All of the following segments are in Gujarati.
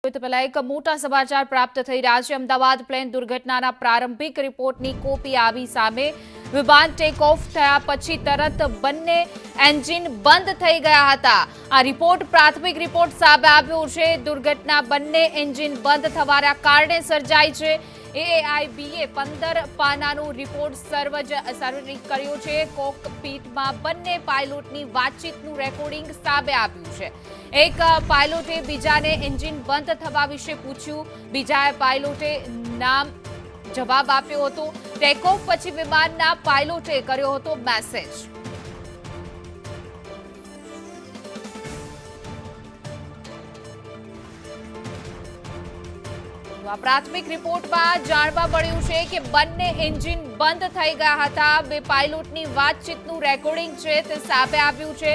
તો પહેલા એક મોટા સમાચાર પ્રાપ્ત થઈ રહ્યા છે। અમદાવાદ પ્લેન દુર્ઘટનાના પ્રારંભિક રિપોર્ટની કોપી આવી સામે। વિમાન ટેક ઓફ થયા પછી તરત બંને એન્જિન બંધ થઈ ગયા હતા। આ રિપોર્ટ પ્રાથમિક રિપોર્ટ સામે આવ્યો છે। દુર્ઘટના બંને એન્જિન બંધ થવાના કારણે સર્જાઈ છે। એઆઈબીએ 15 પાનાનો રિપોર્ટ સાર્વજનિક કર્યો છે। કોકપીટમાં બંને પાયલોટની વાતચીતનું રેકોર્ડિંગ સામે આવ્યું છે। એક પાયલોટે બીજાને એન્જિન બંધ થવા વિશે પૂછ્યું। બીજાએ પાયલોટે નામ જવાબ આપ્યો હતો। ટેક ઓફ પછી વિમાનના પાયલોટે કર્યો હતો મેસેજ। પ્રાથમિક રિપોર્ટમાં જાણવા મળ્યું છે કે બંને એન્જિન બંધ થઈ ગયા હતા। બે પાયલોટની વાતચીતનું રેકોર્ડિંગ છે તે સામે આવ્યું છે।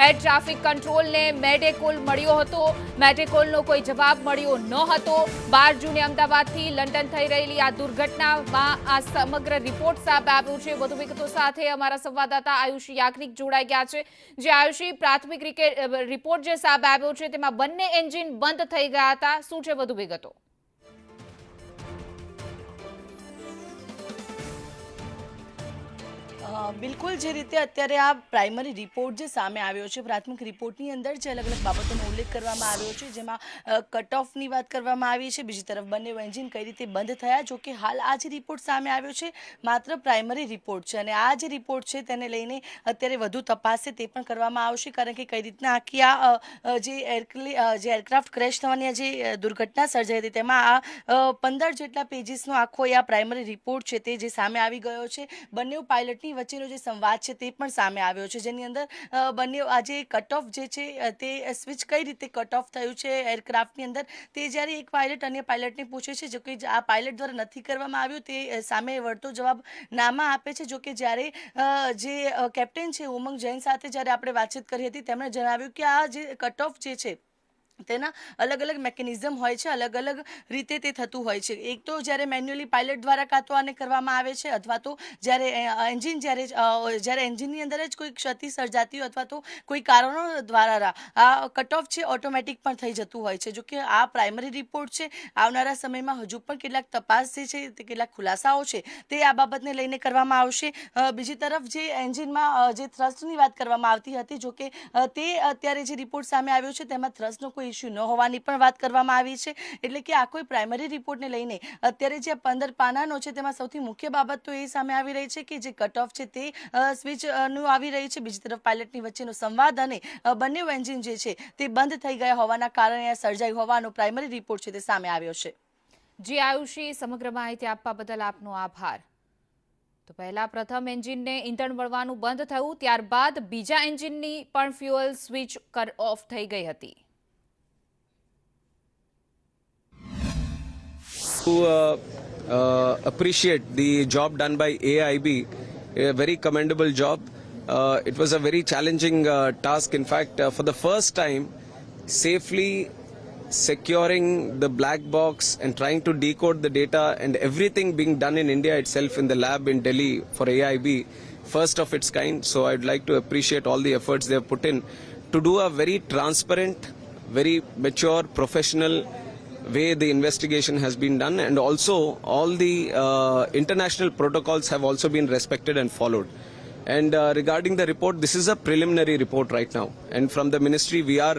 એર ટ્રાફિક કંટ્રોલને મેડેકોલ મળ્યો હતો। મેડેકોલનો કોઈ જવાબ મળ્યો ન હતો। 12 જૂને અમદાવાદથી લંડન થઈ રહેલી આ દુર્ઘટનામાં આ સમગ્ર રિપોર્ટ સામે આવ્યો છે। વધુ વિગતો સાથે અમારા સંવાદદાતા આયુષી યાજ્ઞિક જોડાઈ ગયા છે। જે આયુષી, પ્રાથમિક રિપોર્ટ જે સામે આવ્યો છે તેમાં બંને એન્જિન બંધ થઈ ગયા હતા, શું છે વધુ વિગતો? બિલકુલ જે રીતે અત્યારે આ પ્રાઇમરી રિપોર્ટ જે સામે આવ્યો છે, પ્રાથમિક રિપોર્ટની અંદર જે અલગ અલગ બાબતોનો ઉલ્લેખ કરવામાં આવ્યો છે, જેમાં કટ ઓફની વાત કરવામાં આવી છે। બીજી તરફ બંને એન્જિન કઈ રીતે બંધ થયા। જો કે હાલ આ જે રિપોર્ટ સામે આવ્યો છે માત્ર પ્રાઇમરી રિપોર્ટ છે, અને આ જે રિપોર્ટ છે તેને લઈને અત્યારે વધુ તપાસ છે તે પણ કરવામાં આવશે। કારણ કે કઈ રીતના આખી આ જે એરક્રાફ્ટ ક્રેશ થવાની જે દુર્ઘટના સર્જાઈ હતી તેમાં આ 15 જેટલા પેજીસનો આખો આ પ્રાઇમરી રિપોર્ટ છે તે જે સામે આવી ગયો છે। બંને પાયલટની વચ્ચેનો જે સંવાદ છે તે પણ સામે આવ્યો છે, જેની અંદર બંને આજે કટ ઓફ જે છે તે સ્વિચ કઈ રીતે કટ ઓફ થયું છે એરક્રાફ્ટની અંદર તે જ્યારે એક પાયલટ અન્ય પાયલટને પૂછે છે, જો કે આ પાયલટ દ્વારા નથી કરવામાં આવ્યું તે સામે વળતો જવાબ નામાં આપે છે। જો કે જ્યારે જે કેપ્ટન છે ઉમંગ જૈન સાથે જ્યારે આપણે વાતચીત કરી હતી તેમણે જણાવ્યું કે આ જે કટ ઓફ જે છે તેના અલગ અલગ મેકેનિઝમ હોય છે, અલગ અલગ રીતે તે થતું હોય છે। એક તો જ્યારે મેન્યુઅલી પાયલટ દ્વારા કાં તો આને કરવામાં આવે છે, અથવા તો જ્યારે એન્જિનની અંદર જ કોઈ ક્ષતિ સર્જાતી હોય અથવા તો કોઈ કારણો દ્વારા આ કટ ઓફ છે ઓટોમેટિક પણ થઈ જતું હોય છે। જો કે આ પ્રાઇમરી રિપોર્ટ છે, આવનારા સમયમાં હજુ પણ કેટલાક તપાસ જે છે તે કેટલાક ખુલાસાઓ છે તે આ બાબતને લઈને કરવામાં આવશે। બીજી તરફ જે એન્જિનમાં જે થ્રસ્ટની વાત કરવામાં આવતી હતી, જો કે તે અત્યારે જે રિપોર્ટ સામે આવ્યો છે તેમાં થ્રસ્ટનો કોઈ ઇસ્યુ ન હોવાની પણ વાત કરવામાં આવી છે। એટલે કે આ કોઈ પ્રાઇમરી રિપોર્ટને લઈને અત્યારે જે 15 પાનાનો છે તેમાં સૌથી મુખ્ય બાબત તો એ સામે આવી રહી છે કે જે કટ ઓફ છે તે સ્વિચનું આવી રહી છે। બીજી તરફ પાયલટની વચ્ચેનો સંવાદ અને બંને એન્જિન જે છે તે બંધ થઈ ગયા હોવાના કારણે સર્જાઈ હોવાનો પ્રાઇમરી રિપોર્ટ છે તે સામે આવ્યો છે। જી આયુષી, સમગ્ર માહિતી આપવા બદલ આપનો આભાર। તો પહેલા પ્રથમ એન્જિનને ઇંધણ મળવાનું બંધ થયું, ત્યારબાદ બીજા એન્જિનની પણ ફ્યુઅલ સ્વિચ ઓફ થઈ ગઈ હતી। To appreciate the job done by AIB, a very commendable job. It was a very challenging task. In fact, for the first time, safely securing the black box and trying to decode the data and everything being done in India itself in the lab in Delhi for AIB, first of its kind. So I'd like to appreciate all the efforts they have put in to do a very transparent, very mature, professional way the investigation has been done, and also all the international protocols have also been respected and followed. And regarding the report, this is a preliminary report right now, and from the ministry we are